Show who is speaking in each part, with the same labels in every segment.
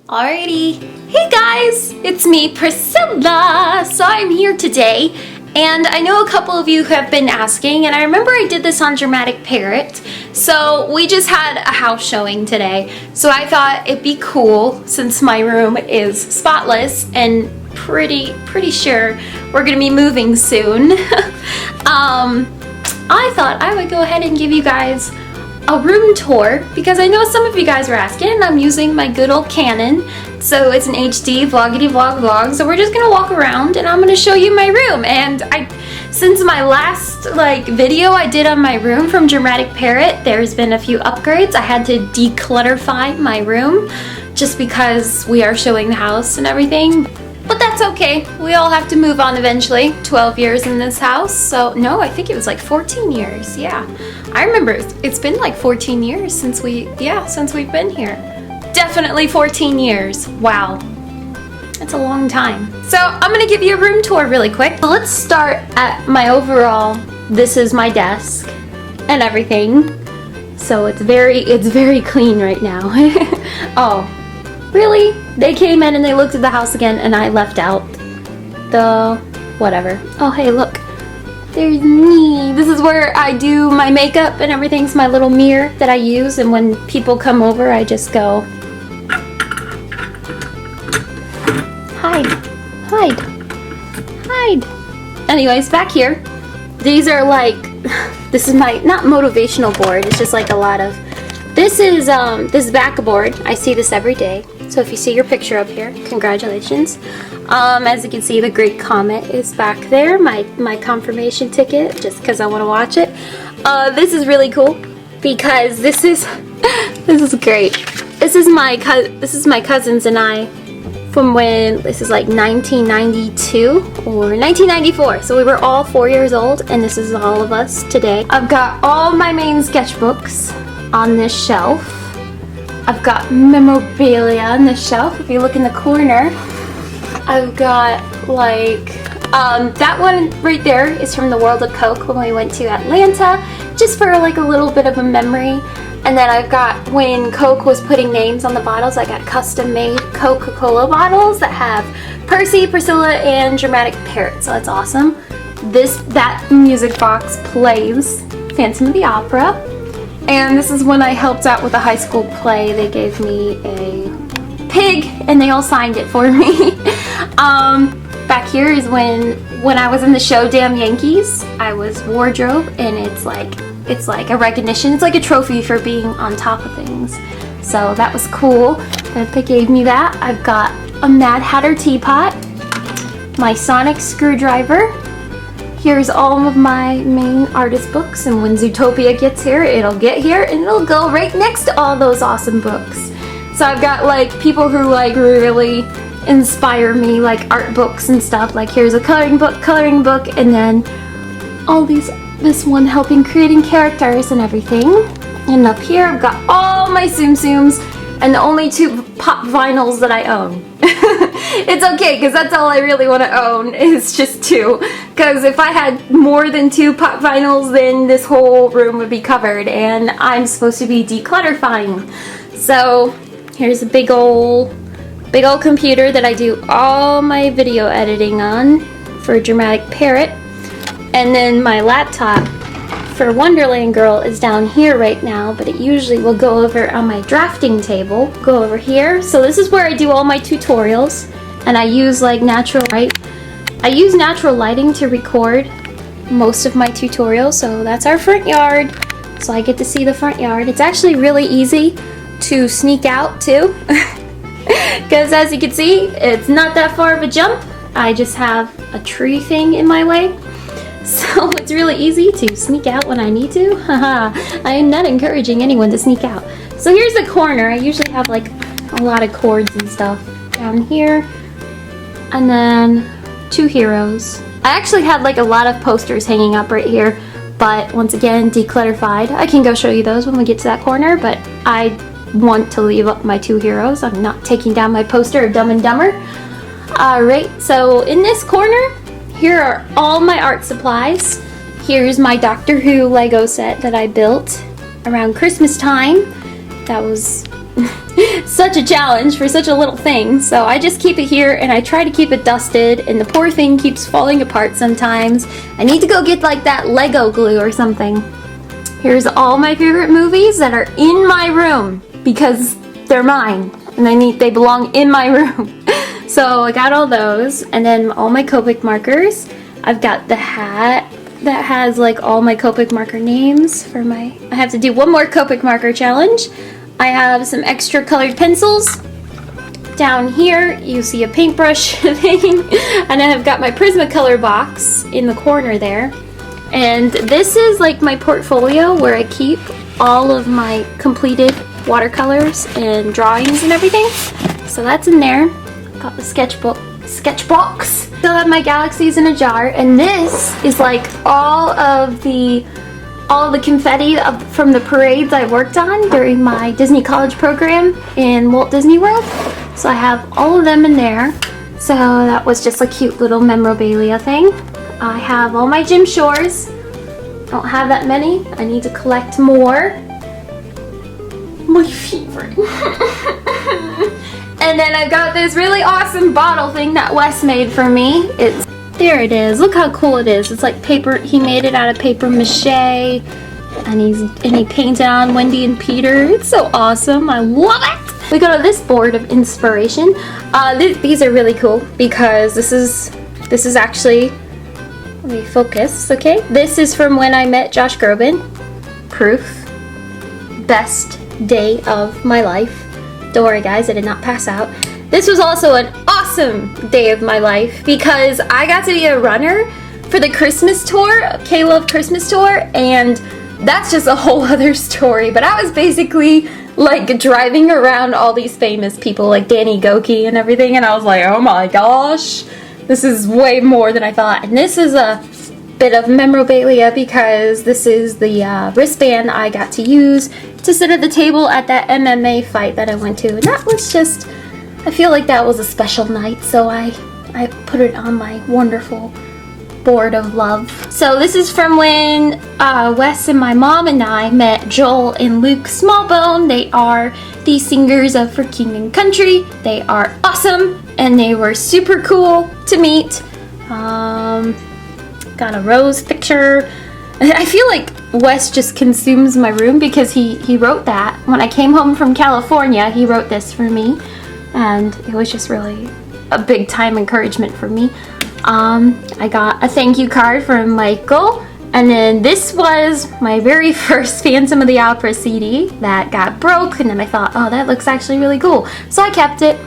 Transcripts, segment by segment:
Speaker 1: Alrighty, hey guys, it's me, Priscilla. So I'm here today, and I know a couple of you have been asking, and I remember I did this on Dramatic Parrot. So we just had a house showing today, so I thought it'd be cool since my room is spotless and pretty sure we're gonna be moving soon. I thought I would go ahead and give you guys a room tour because I know some of you guys were asking, and I'm using my good old Canon, so it's an HD vlog. So we're just gonna walk around and I'm gonna show you my room. And since my last video I did on my room from Dramatic Parrot, there's been a few upgrades. I had to declutterify my room just because we are showing the house and everything. But that's okay. We all have to move on eventually. 12 years in this house. So, no, I think it was like 14 years. Yeah. I remember it's been like 14 years since we've been here. Definitely 14 years. Wow. That's a long time. So, I'm going to give you a room tour really quick. Let's start at my overall. This is my desk and everything. So, it's very clean right now. Oh. Really? They came in and they looked at the house again and I left out the whatever. Oh, hey, look. There's me. This is where I do my makeup and everything's my little mirror that I use, and when people come over I just go hide. Anyways, back here. These are this is my, not motivational board, it's just like a lot of, this is backboard. I see this every day. So if you see your picture up here, congratulations. As you can see, the Great Comet is back there. My confirmation ticket, just because I want to watch it. This is really cool because this is great. This is my cousins and I from when this is like 1992 or 1994. So we were all 4 years old, and this is all of us today. I've got all my main sketchbooks on this shelf. I've got memorabilia on the shelf. If you look in the corner, I've got that one right there is from the World of Coke when we went to Atlanta, just for a little bit of a memory. And then I've got when Coke was putting names on the bottles, I got custom made Coca-Cola bottles that have Percy, Priscilla, and Dramatic Parrot, so that's awesome. That music box plays Phantom of the Opera. And this is when I helped out with a high school play. They gave me a pig and they all signed it for me. Back here is when I was in the show Damn Yankees. I was wardrobe, and it's like a recognition. It's like a trophy for being on top of things. So that was cool that they gave me that. I've got a Mad Hatter teapot, my Sonic screwdriver. Here's all of my main artist books, and when Zootopia gets here, it'll get here and it'll go right next to all those awesome books. So I've got people who really inspire me, art books and stuff. Here's a coloring book, and then all this one helping creating characters and everything. And up here I've got all my Tsum Tsums and the only 2 pop vinyls that I own. It's okay, because that's all I really want to own is just 2. Because if I had more than 2 pop vinyls, then this whole room would be covered, and I'm supposed to be declutterifying. So here's a big old computer that I do all my video editing on for Dramatic Parrot. And then my laptop for WunderlandGurl is down here right now, but it usually will go over on my drafting table, go over here. So this is where I do all my tutorials, and I use natural light. I use natural lighting to record most of my tutorials. So that's our front yard. So I get to see the front yard. It's actually really easy to sneak out too, because as you can see, it's not that far of a jump. I just have a tree thing in my way. So it's really easy to sneak out when I need to. I am not encouraging anyone to sneak out. So here's the corner. I usually have a lot of cords and stuff down here. And then 2 heroes. I actually had a lot of posters hanging up right here, but once again, declutterified. I can go show you those when we get to that corner, but I want to leave up my 2 heroes. I'm not taking down my poster of Dumb and Dumber. Alright, so in this corner, here are all my art supplies. Here's my Doctor Who Lego set that I built around Christmas time. That was such a challenge for such a little thing. So I just keep it here and I try to keep it dusted, and the poor thing keeps falling apart sometimes. I need to go get like that Lego glue or something. Here's all my favorite movies that are in my room because they're mine and they belong in my room. So I got all those, and then all my Copic markers. I've got the hat that has like all my Copic marker names for I have to do one more Copic marker challenge. I have some extra colored pencils. Down here you see a paintbrush thing, and I have got my Prismacolor box in the corner there. And this is like my portfolio where I keep all of my completed watercolors and drawings and everything. So that's in there. Got the sketchbox. Still have my galaxies in a jar, and this is like all of the confetti from the parades I worked on during my Disney College program in Walt Disney World. So I have all of them in there. So that was just a cute little memorabilia thing. I have all my Jim Shores. Don't have that many. I need to collect more. My favorite. And then I've got this really awesome bottle thing that Wes made for me. There it is. Look how cool it is. It's like paper. He made it out of paper mache, and he painted on Wendy and Peter. It's so awesome. I love it. We go to this board of inspiration. These are really cool because this is actually. Let me focus, okay? This is from when I met Josh Groban. Proof. Best day of my life. Don't worry guys, I did not pass out. This was also an awesome day of my life because I got to be a runner for the Christmas tour, K-Love Christmas tour, and that's just a whole other story. But I was basically like driving around all these famous people like Danny Goki and everything, and I was like, oh my gosh. This is way more than I thought, and this is a bit of memorabilia because this is the wristband I got to use to sit at the table at that MMA fight that I went to, and that was just, I feel like that was a special night, so I put it on my wonderful board of love. So this is from when Wes and my mom and I met Joel and Luke Smallbone. They are the singers of For King and Country. They are awesome, and they were super cool to meet. Got a rose picture. I feel like Wes just consumes my room because he wrote that. When I came home from California, he wrote this for me, and it was just really a big time encouragement for me. I got a thank you card from Michael, and then this was my very first Phantom of the Opera CD that got broke, and then I thought, oh, that looks actually really cool. So I kept it,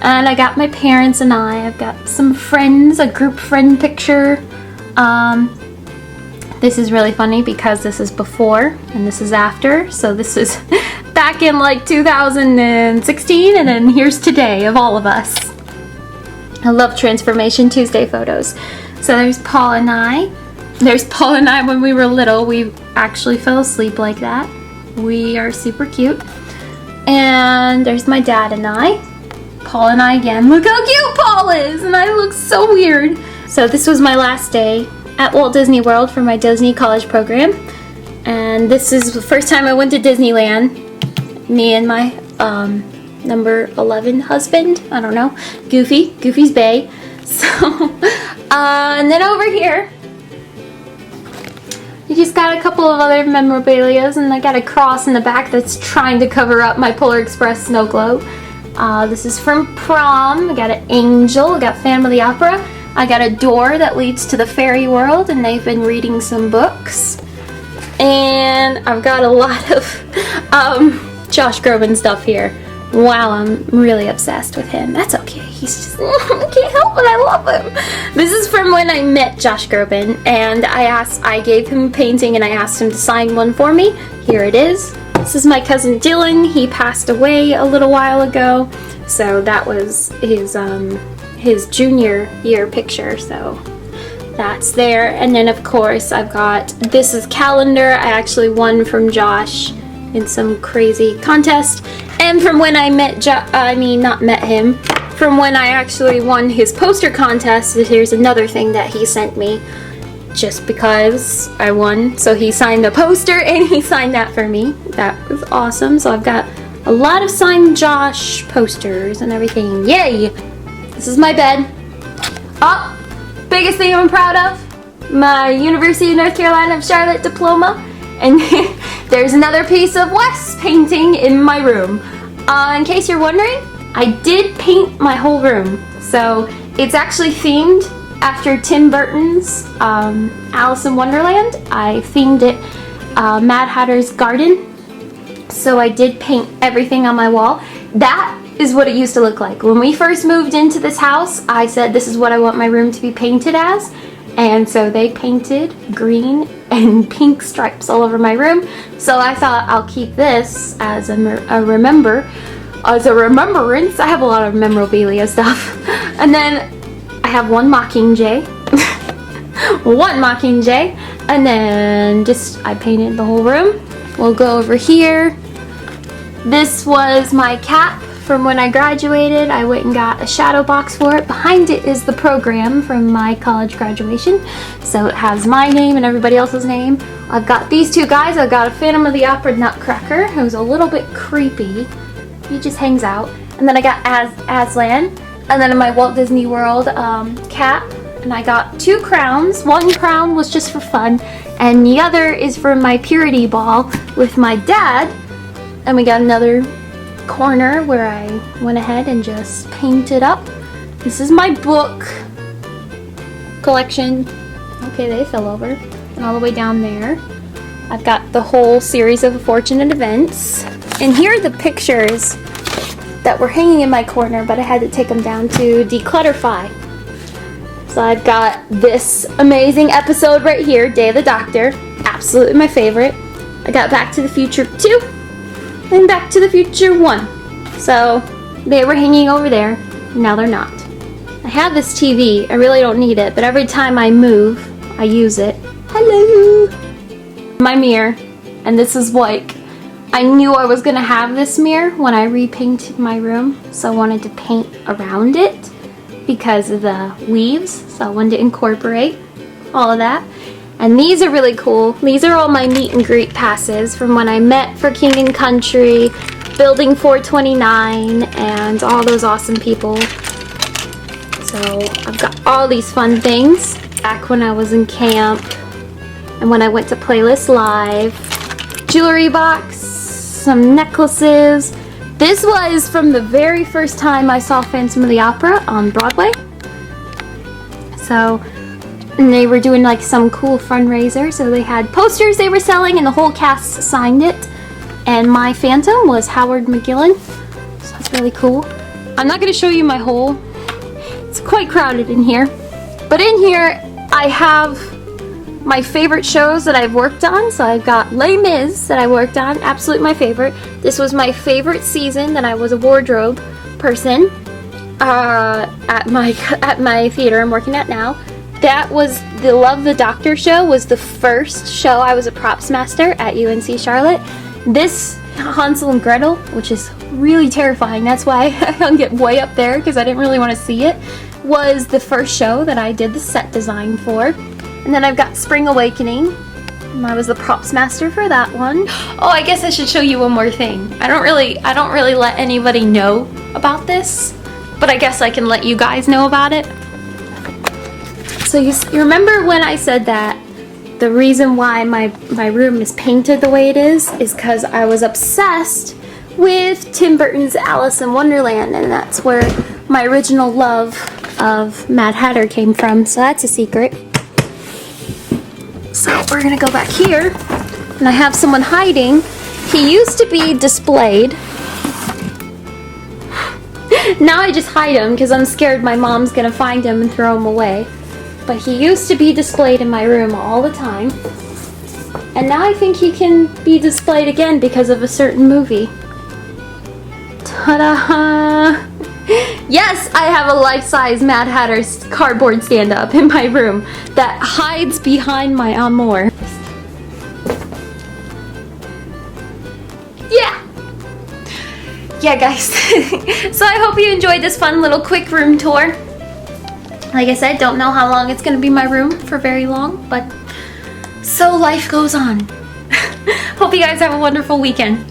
Speaker 1: and I got my parents and I've got some friends, a group friend picture. This is really funny because this is before and this is after, so this is back in like 2016, and then here's today of all of us. I love Transformation Tuesday photos. So there's Paul and I. There's Paul and I when we were little. We actually fell asleep like that. We are super cute. And there's my dad and I. Paul and I again. Look how cute Paul is! And I look so weird. So this was my last day at Walt Disney World for my Disney College program. And this is the first time I went to Disneyland. Me and my number 11 husband, I don't know, Goofy's Bay. So, and then over here, you just got a couple of other memorabilias, and I got a cross in the back that's trying to cover up my Polar Express snow globe. This is from prom. I got an angel, I got Phantom of the Opera. I got a door that leads to the fairy world, and they've been reading some books. And I've got a lot of Josh Groban stuff here. Wow, I'm really obsessed with him. That's okay. He's just, I can't help it. I love him. This is from when I met Josh Groban, and I gave him a painting and I asked him to sign one for me. Here it is. This is my cousin Dylan. He passed away a little while ago, so that was his junior year picture, so that's there. And then of course I've got, this is calendar. I actually won from Josh in some crazy contest. And from when I met from when I actually won his poster contest, here's another thing that he sent me just because I won. So he signed the poster and he signed that for me. That was awesome. So I've got A lot of signed Josh posters and everything. Yay! This is my bed. Oh, biggest thing I'm proud of, my University of North Carolina of Charlotte diploma. And there's another piece of Wes painting in my room. In case you're wondering, I did paint my whole room. So it's actually themed after Tim Burton's Alice in Wonderland. I themed it Mad Hatter's Garden. So I did paint everything on my wall. That is what it used to look like. When we first moved into this house, I said this is what I want my room to be painted as. And so they painted green and pink stripes all over my room. So I thought I'll keep this as a remembrance. I have a lot of memorabilia stuff. And then I have one Mockingjay. One Mockingjay. And then I painted the whole room. We'll go over here. This was my cap from when I graduated. I went and got a shadow box for it. Behind it is the program from my college graduation. So it has my name and everybody else's name. I've got these two guys. I've got a Phantom of the Opera Nutcracker who's a little bit creepy. He just hangs out. And then I got Aslan. And then my Walt Disney World cap. And I got 2 crowns. One crown was just for fun. And the other is for my purity ball with my dad. And we got another corner where I went ahead and just painted up. This is my book collection. Okay, they fell over. And all the way down there, I've got the whole series of Fortunate Events. And here are the pictures that were hanging in my corner, but I had to take them down to declutterify. So I've got this amazing episode right here, Day of the Doctor. Absolutely my favorite. I got Back to the Future 2 and Back to the Future 1. So they were hanging over there. Now they're not. I have this TV. I really don't need it, but every time I move, I use it. Hello! My mirror. And this is like, I knew I was going to have this mirror when I repainted my room. So I wanted to paint around it because of the leaves. So I wanted to incorporate all of that. And these are really cool. These are all my meet and greet passes from when I met for King and Country, Building 429, and all those awesome people. So I've got all these fun things back when I was in camp and when I went to Playlist Live. Jewelry box, some necklaces. This was from the very first time I saw Phantom of the Opera on Broadway. So, and they were doing like some cool fundraiser, so they had posters they were selling and the whole cast signed it. And my Phantom was Howard McGillen, so that's really cool. I'm not going to show you my whole, it's quite crowded in here. But in here I have my favorite shows that I've worked on. So I've got Les Mis that I worked on, absolutely my favorite. This was my favorite season that I was a wardrobe person at my theater I'm working at now. That was the Love the Doctor show, was the first show I was a props master at UNC Charlotte. This Hansel and Gretel, which is really terrifying, that's why I hung it way up there because I didn't really want to see it, was the first show that I did the set design for. And then I've got Spring Awakening, and I was the props master for that one. Oh, I guess I should show you one more thing. I don't really let anybody know about this, but I guess I can let you guys know about it. So you remember when I said that the reason why my room is painted the way it is because I was obsessed with Tim Burton's Alice in Wonderland, and that's where my original love of Mad Hatter came from, so that's a secret. So we're gonna go back here, and I have someone hiding. He used to be displayed. Now I just hide him because I'm scared my mom's gonna find him and throw him away. But he used to be displayed in my room all the time. And now I think he can be displayed again because of a certain movie. Ta-da! Yes, I have a life-size Mad Hatter's cardboard stand-up in my room that hides behind my amour. Yeah! Yeah, guys. So I hope you enjoyed this fun little quick room tour. Like I said, don't know how long it's going to be my room for very long, but so life goes on. Hope you guys have a wonderful weekend.